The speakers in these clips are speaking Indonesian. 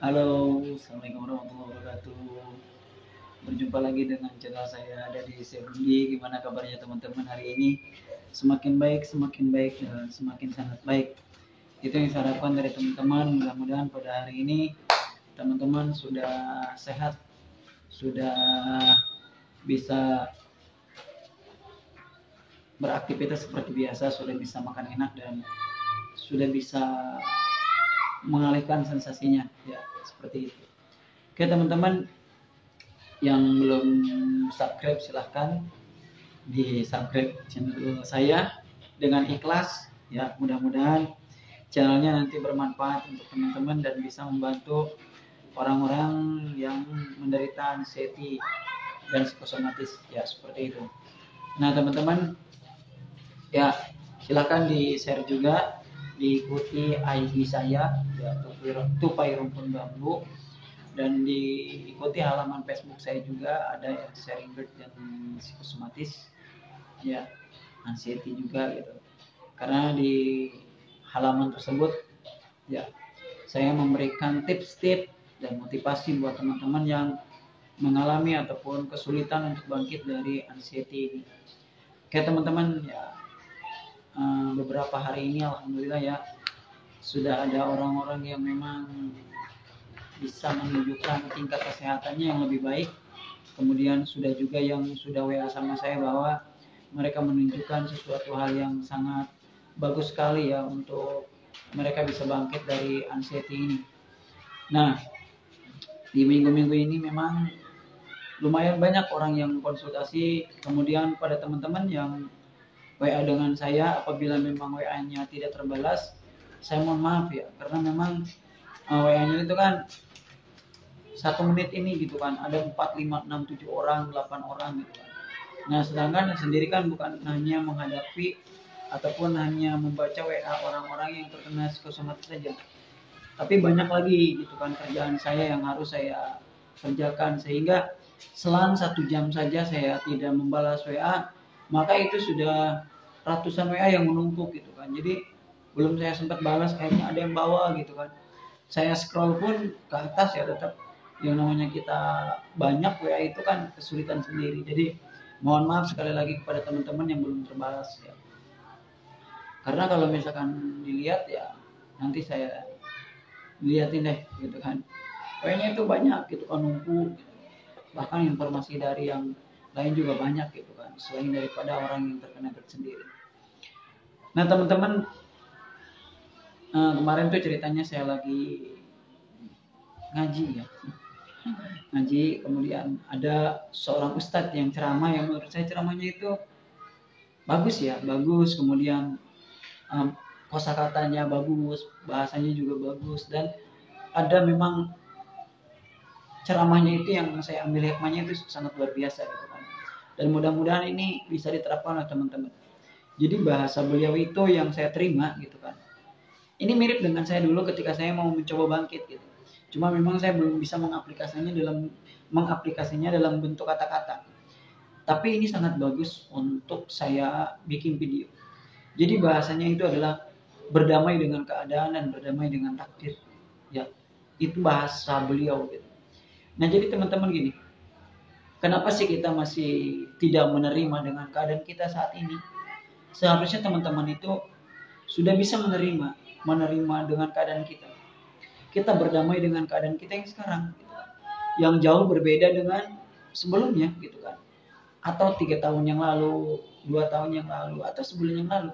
Halo, Assalamualaikum warahmatullahi wabarakatuh. Berjumpa lagi dengan channel saya ada di Sebundi. Gimana kabarnya teman-teman hari ini? Semakin baik, dan semakin sangat baik. Itu yang saya harapkan dari teman-teman. Mudah-mudahan pada hari ini teman-teman sudah sehat, sudah bisa beraktivitas seperti biasa, sudah bisa makan enak dan sudah bisa mengalihkan sensasinya, ya seperti itu. Oke teman-teman, yang belum subscribe silahkan di subscribe channel saya dengan ikhlas, ya mudah-mudahan channelnya nanti bermanfaat untuk teman-teman dan bisa membantu orang-orang yang menderita anxiety dan psikosomatis, ya seperti itu. Nah teman-teman, ya silahkan di share juga, diikuti IG saya ya, Tupai Rumpun Bambu, dan diikuti halaman Facebook saya juga ada ya, sharing bird yang psikosomatis, ya anxiety juga gitu. Karena di halaman tersebut ya saya memberikan tips-tips dan motivasi buat teman-teman yang mengalami ataupun kesulitan untuk bangkit dari anxiety ini. Oke teman-teman, ya beberapa hari ini alhamdulillah ya sudah ada orang-orang yang memang bisa menunjukkan tingkat kesehatannya yang lebih baik. Kemudian sudah juga yang sudah WA sama saya bahwa mereka menunjukkan sesuatu hal yang sangat bagus sekali ya untuk mereka bisa bangkit dari anxiety ini. Nah, di minggu-minggu ini memang lumayan banyak orang yang konsultasi, kemudian pada teman-teman yang WA dengan saya, apabila memang WA-nya tidak terbalas, saya mohon maaf ya, karena memang WA-nya itu kan 1 menit ini gitu kan, ada 4, 5, 6, 7 orang, 8 orang gitu kan. Nah, sedangkan sendiri kan bukan hanya menghadapi ataupun hanya membaca WA orang-orang yang terkena psikosomatis saja. Tapi banyak lagi gitu kan kerjaan saya yang harus saya kerjakan, sehingga selang 1 jam saja saya tidak membalas WA, maka itu sudah ratusan WA yang menumpuk gitu kan. Jadi belum saya sempat balas, akhirnya ada yang bawa gitu kan. Saya scroll pun ke atas ya tetap yang namanya kita banyak WA itu kan kesulitan sendiri. Jadi mohon maaf sekali lagi kepada teman-teman yang belum terbalas ya. Karena kalau misalkan dilihat ya nanti saya lihatin deh gitu kan. WA-nya itu banyak gitu kan numpuk. Bahkan informasi dari yang lain juga banyak gitu kan selain daripada orang yang terkena GERD sendiri. Nah teman-teman, kemarin tuh ceritanya saya lagi ngaji ya, ngaji, kemudian ada seorang ustadz yang ceramah yang menurut saya ceramahnya itu bagus ya, bagus, kemudian um, kosakatanya bagus, bahasanya juga bagus, dan ada memang ceramahnya itu yang saya ambil hikmahnya itu sangat luar biasa gitu kan. Dan mudah-mudahan ini bisa diterapkan oleh teman-teman. Jadi bahasa beliau itu yang saya terima gitu kan. Ini mirip dengan saya dulu ketika saya mau mencoba bangkit gitu. Cuma memang saya belum bisa mengaplikasinya dalam bentuk kata-kata. Tapi ini sangat bagus untuk saya bikin video. Jadi bahasanya itu adalah berdamai dengan keadaan dan berdamai dengan takdir. Ya, itu bahasa beliau gitu. Nah, jadi teman-teman gini, kenapa sih kita masih tidak menerima dengan keadaan kita saat ini? Seharusnya teman-teman itu sudah bisa menerima dengan keadaan kita. Kita berdamai dengan keadaan kita yang sekarang, gitu. Yang jauh berbeda dengan sebelumnya, gitu kan? Atau 3 tahun yang lalu, 2 tahun yang lalu, atau sebulan yang lalu.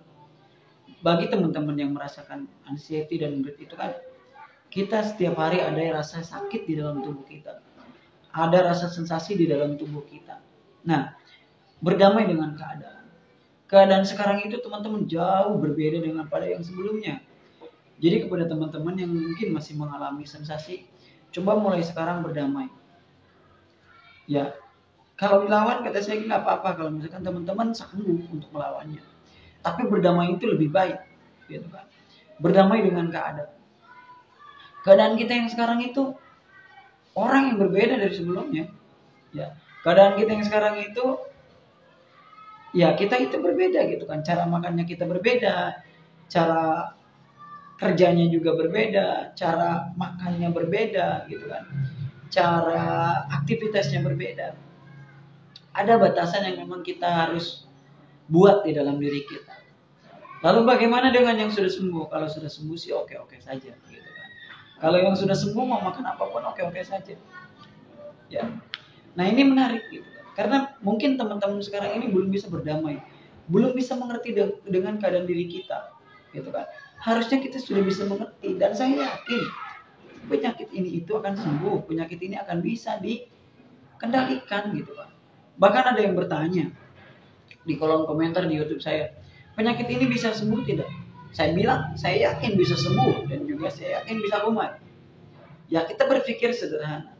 Bagi teman-teman yang merasakan anxiety dan GERD itu kan, kita setiap hari ada rasa sakit di dalam tubuh kita, ada rasa sensasi di dalam tubuh kita. Nah, berdamai dengan keadaan. Keadaan sekarang itu teman-teman jauh berbeda dengan pada yang sebelumnya. Jadi kepada teman-teman yang mungkin masih mengalami sensasi, coba mulai sekarang berdamai. Ya, kalau dilawan kata saya nggak apa-apa kalau misalkan teman-teman sanggup untuk melawannya. Tapi berdamai itu lebih baik, gitu kan. Berdamai dengan keadaan. Keadaan kita yang sekarang itu orang yang berbeda dari sebelumnya. Ya, keadaan kita yang sekarang itu ya kita itu berbeda gitu kan. Cara makannya kita berbeda, cara kerjanya juga berbeda, cara makannya berbeda gitu kan, cara aktivitasnya berbeda. Ada batasan yang memang kita harus buat di dalam diri kita. Lalu bagaimana dengan yang sudah sembuh? Kalau sudah sembuh sih oke-oke saja gitu kan. Kalau yang sudah sembuh mau makan apapun oke-oke saja. Ya. Nah, ini menarik gitu kan. Karena mungkin teman-teman sekarang ini belum bisa berdamai, belum bisa mengerti dengan keadaan diri kita gitu kan. Harusnya kita sudah bisa mengerti, dan saya yakin penyakit ini itu akan sembuh, penyakit ini akan bisa dikendalikan gitu kan. Bahkan ada yang bertanya di kolom komentar di YouTube saya, penyakit ini bisa sembuh tidak? Saya bilang, saya yakin bisa sembuh, dan juga saya yakin bisa kumat. Ya, kita berpikir sederhana.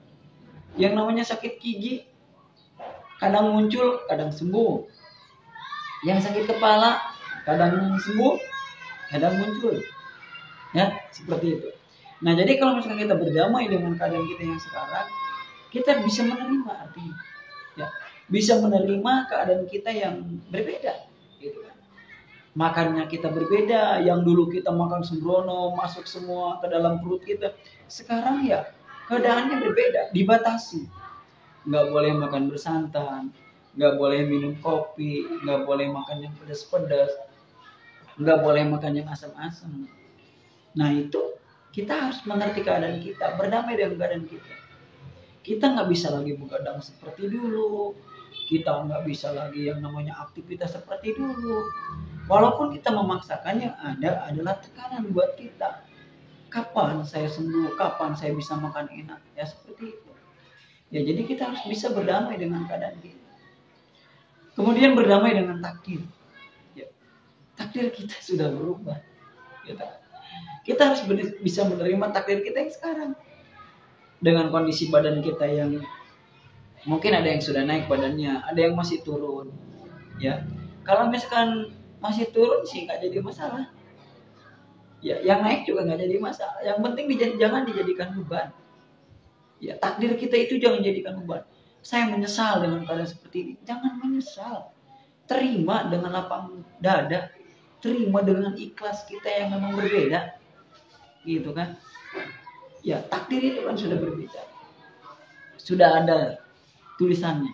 Yang namanya sakit gigi, kadang muncul, kadang sembuh. Yang sakit kepala, kadang sembuh, kadang muncul. Ya, seperti itu. Nah, jadi kalau misalkan kita berdamai dengan keadaan kita yang sekarang, kita bisa menerima artinya. Ya, bisa menerima keadaan kita yang berbeda, gitu kan. Makannya kita berbeda, yang dulu kita makan sembrono, masuk semua ke dalam perut kita. Sekarang ya, keadaannya berbeda, dibatasi. Nggak boleh makan bersantan, nggak boleh minum kopi, nggak boleh makan yang pedas-pedas, nggak boleh makan yang asam-asam. Nah itu kita harus mengerti keadaan kita, berdamai dengan keadaan kita. Kita nggak bisa lagi begadang seperti dulu, kita nggak bisa lagi yang namanya aktivitas seperti dulu. Walaupun kita memaksakan, yang ada adalah tekanan buat kita. Kapan saya sembuh, kapan saya bisa makan enak, ya seperti itu. Ya, jadi kita harus bisa berdamai dengan keadaan kita. Kemudian berdamai dengan takdir. Ya, takdir kita sudah berubah. Kita harus bisa menerima takdir kita yang sekarang. Dengan kondisi badan kita yang mungkin ada yang sudah naik badannya, ada yang masih turun. Ya, kalau misalkan masih turun sih nggak jadi masalah. Ya, yang naik juga nggak jadi masalah. Yang penting jangan dijadikan beban. Ya, takdir kita itu jangan jadikan beban. Saya menyesal dengan keadaan seperti ini. Jangan menyesal. Terima dengan lapang dada. Terima dengan ikhlas kita yang memang berbeda. Gitu kan. Ya, takdir itu kan sudah berbeda. Sudah ada tulisannya.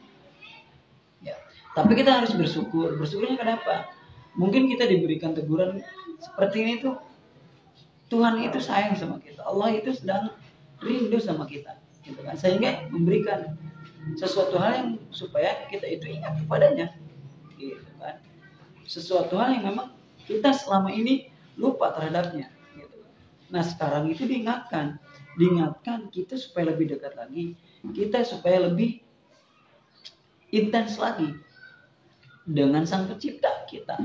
Ya, tapi kita harus bersyukur. Bersyukurnya kenapa? Mungkin kita diberikan teguran seperti ini tuh, Tuhan itu sayang sama kita. Allah itu sedang rindu sama kita. Gitu kan. Sehingga memberikan sesuatu hal yang supaya kita itu ingat kepadanya, gitu kan. Sesuatu hal yang memang kita selama ini lupa terhadapnya, gitu. Nah sekarang itu diingatkan kita supaya lebih dekat lagi, kita supaya lebih intens lagi dengan Sang Pencipta kita.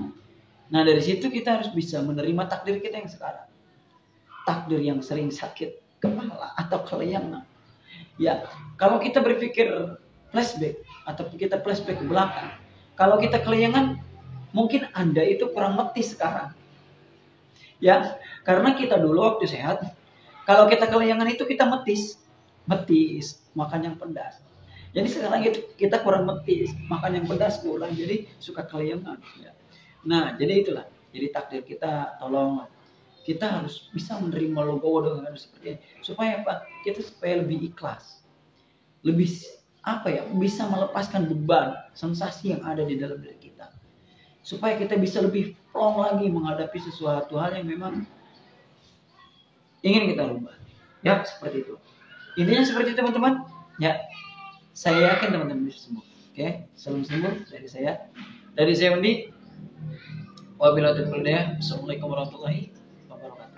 Nah dari situ kita harus bisa menerima takdir kita yang sekarang, takdir yang sering sakit kepala atau kelayangan. Ya, kalau kita berpikir flashback atau kita flashback ke belakang, kalau kita kelayangan, mungkin Anda itu kurang metis sekarang. Ya, karena kita dulu waktu sehat, kalau kita kelayangan itu kita metis, makan yang pedas. Jadi sekarang itu kita kurang metis, makan yang pedas kurang, jadi suka kelayangan. Ya. Nah, jadi itulah. Jadi takdir kita, tolong kita harus bisa menerima logo dengan seperti ini, supaya apa? Kita supaya lebih ikhlas, lebih bisa melepaskan beban sensasi yang ada di dalam diri kita, supaya kita bisa lebih plong lagi menghadapi sesuatu hal yang memang ingin kita rubah. Ya seperti itu. Intinya seperti itu teman-teman. Ya, saya yakin teman-teman bisa sembuh. Oke, salam sembuh dari saya Undi. Wabillahi taufiq wal hidayah. Assalamualaikum warahmatullahi wabarakatuh.